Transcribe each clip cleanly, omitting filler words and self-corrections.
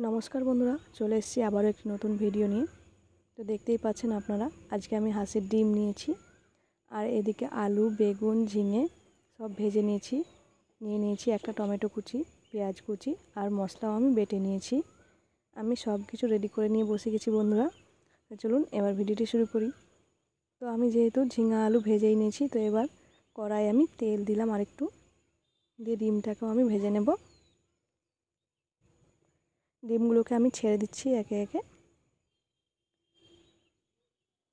নমস্কার বন্ধুরা, চলে এসেছি আবারও একটি নতুন ভিডিও নিয়ে। তো দেখতেই পাচ্ছেন আপনারা, আজকে আমি হাঁসের ডিম নিয়েছি, আর এদিকে আলু, বেগুন, ঝিঙে সব ভেজে নিয়েছি একটা টমেটো কুচি, পেঁয়াজ কুচি আর মশলাও আমি বেটে নিয়েছি। আমি সব কিছু রেডি করে নিয়ে বসে গেছি বন্ধুরা। তো চলুন এবার ভিডিওটি শুরু করি। তো আমি যেহেতু ঝিঙা আলু ভেজেই নিয়েছি, তো এবার কড়াই আমি তেল দিলাম আরেকটু, দিয়ে ডিমটাকেও আমি ভেজে নেব। ডিমগুলোকে আমি ছেড়ে দিচ্ছি একে একে।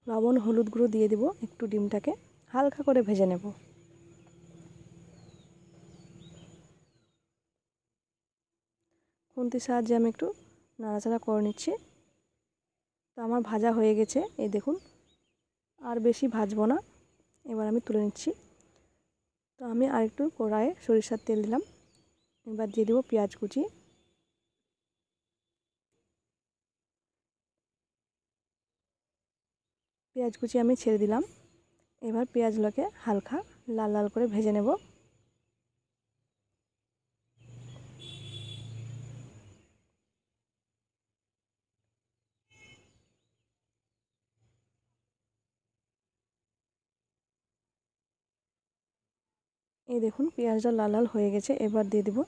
লবণ হলুদ গুঁড়ো দিয়ে দেব, একটু ডিমটাকে হালকা করে ভেজে নেব। খুন্তির সাহায্যে আমি একটু নাড়াচাড়া করে নিচ্ছি। তো আমার ভাজা হয়ে গেছে, এই দেখুন। আর বেশি ভাজবো না, এবার আমি তুলে নিচ্ছি। তো আমি আরেকটু কড়াইয়ে সরিষার তেল দিলাম, এবার দিয়ে দেবো পেঁয়াজ কুচি। পেঁয়াজ কুচি আমি ছেড়ে দিলাম। এবার পেঁয়াজগুলোকে হালকা লাল লাল করে ভেজে নেব। এই দেখুন পেঁয়াজটা লাল লাল হয়ে গেছে। এবার দিয়ে দেবো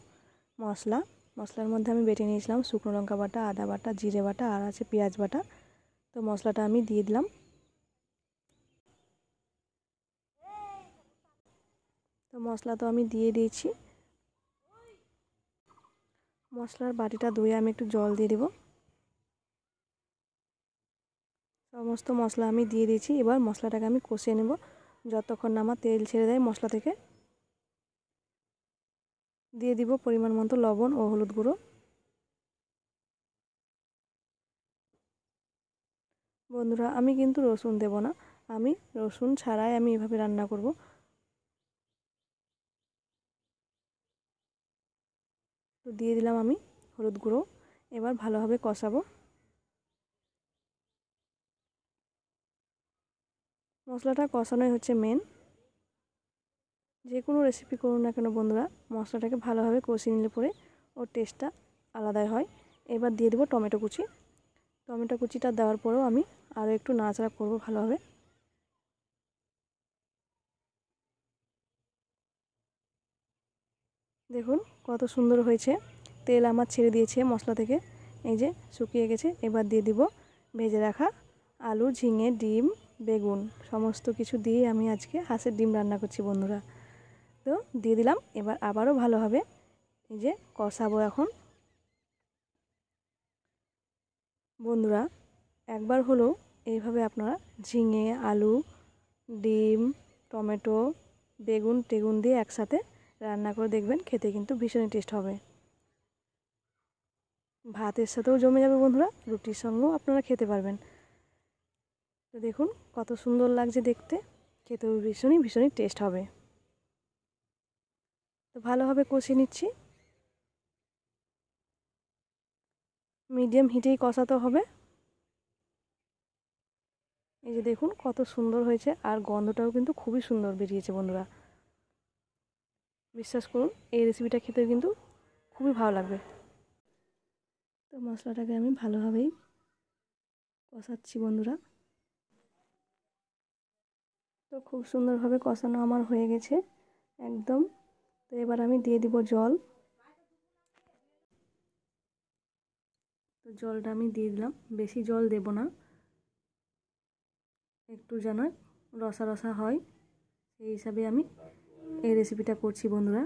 মশলা। মশলার মধ্যে আমি বেটে নিয়েছিলাম শুকনো লঙ্কা বাটা, আদা বাটা, জিরে বাটা আর আছে পেঁয়াজ বাটা। তো মশলাটা আমি দিয়ে দিলাম। তো মশলা তো আমি দিয়ে দিয়েছি। মশলার বাটিটা ধুয়ে আমি একটু জল দিয়ে দেবো। সমস্ত মশলা আমি দিয়ে দিয়েছি। এবার মশলাটাকে আমি কষিয়ে নেব যতক্ষণ না আমার তেল ছেড়ে দেয় মশলা থেকে। দিয়ে দিব পরিমাণ মতো লবণ ও হলুদ গুঁড়ো। বন্ধুরা, আমি কিন্তু রসুন দেব না, আমি রসুন ছাড়াই আমি এভাবে রান্না করব। তো দিয়ে দিলাম আমি হলুদ গুঁড়ো। এবার ভালোভাবে কষাবো। মশলাটা কষানোই হচ্ছে মেন। যে কোনো রেসিপি করুন না কেন বন্ধুরা, মশলাটাকে ভালোভাবে কষিয়ে নিলে পরে ওর টেস্টটা আলাদাই হয়। এবার দিয়ে দেবো টমেটো কুচি। টমেটো কুচিটা দেওয়ার পরেও আমি আরও একটু নাড়াচাড়া করব ভালোভাবে। দেখুন কত সুন্দর হয়েছে, তেল আমার ছেড়ে দিয়েছে মশলা থেকে, এই যে শুকিয়ে গেছে। এবার দিয়ে দিব ভেজে রাখা আলু, ঝিঙে, ডিম, বেগুন সমস্ত কিছু দিয়ে আমি আজকে হাঁসের ডিম রান্না করছি বন্ধুরা। তো দিয়ে দিলাম। এবার আবারও ভালোভাবে এই যে কষাবো এখন। বন্ধুরা, একবার হলেও এইভাবে আপনারা ঝিঙে, আলু, ডিম, টমেটো, বেগুন টেগুন দিয়ে একসাথে রান্না করে দেখবেন, খেতে কিন্তু ভীষণই টেস্ট হবে। ভাতের সাথেও জমে যাবে বন্ধুরা, রুটির সঙ্গেও আপনারা খেতে পারবেন। তো দেখুন কত সুন্দর লাগছে দেখতে, খেতেও ভীষণই টেস্ট হবে। তো ভালোভাবে কষিয়ে নিচ্ছি। মিডিয়াম হিটেই কষাতে হবে। এই যে দেখুন কত সুন্দর হয়েছে, আর গন্ধটাও কিন্তু খুবই সুন্দর বেরিয়েছে বন্ধুরা। বিশ্বাস করুন, এই রেসিপিটা খেতে কিন্তু খুবই ভালো লাগবে। তো মশলাটাকে আমি ভালোভাবেই কষাচ্ছি বন্ধুরা। তো খুব সুন্দরভাবে কষানো আমার হয়ে গেছে একদম। তো এবার আমি দিয়ে দিব জল। তো জলটা আমি দিয়ে দিলাম, বেশি জল দেব না, একটু যেন রসা রসা হয় সেই হিসাবে আমি এই রেসিপিটা করছি বন্ধুরা।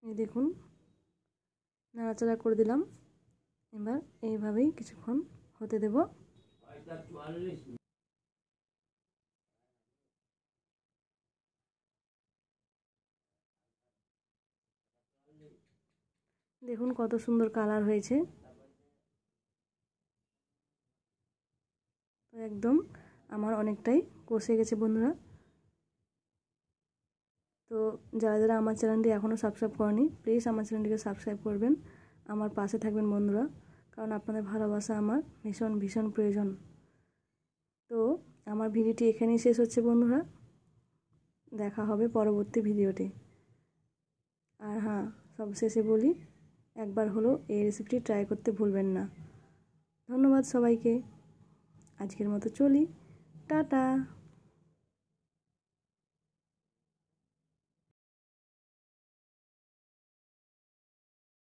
এই দেখুন নাড়াচাড়া করে দিলাম। এবার এইভাবেই কিছুক্ষণ হতে দেব। দেখুন কত সুন্দর কালার হয়েছে। তো একদম আমার অনেকটাই কষে গেছে বন্ধুরা। তো যারা যারা আমার চ্যানেলটি এখনও সাবস্ক্রাইব করেনি, প্লিজ আমার চ্যানেলটিকে সাবস্ক্রাইব করবেন, আমার পাশে থাকবেন বন্ধুরা, কারণ আপনাদের ভালোবাসা আমার ভীষণ প্রয়োজন। তো আমার ভিডিওটি এখানেই শেষ হচ্ছে বন্ধুরা, দেখা হবে পরবর্তী ভিডিওতে। সবশেষে বলি, একবার হলো এই রেসিপিটি ট্রাই করতে ভুলবেন না। ধন্যবাদ সবাইকে। আজকের মতো চলি, টাটা।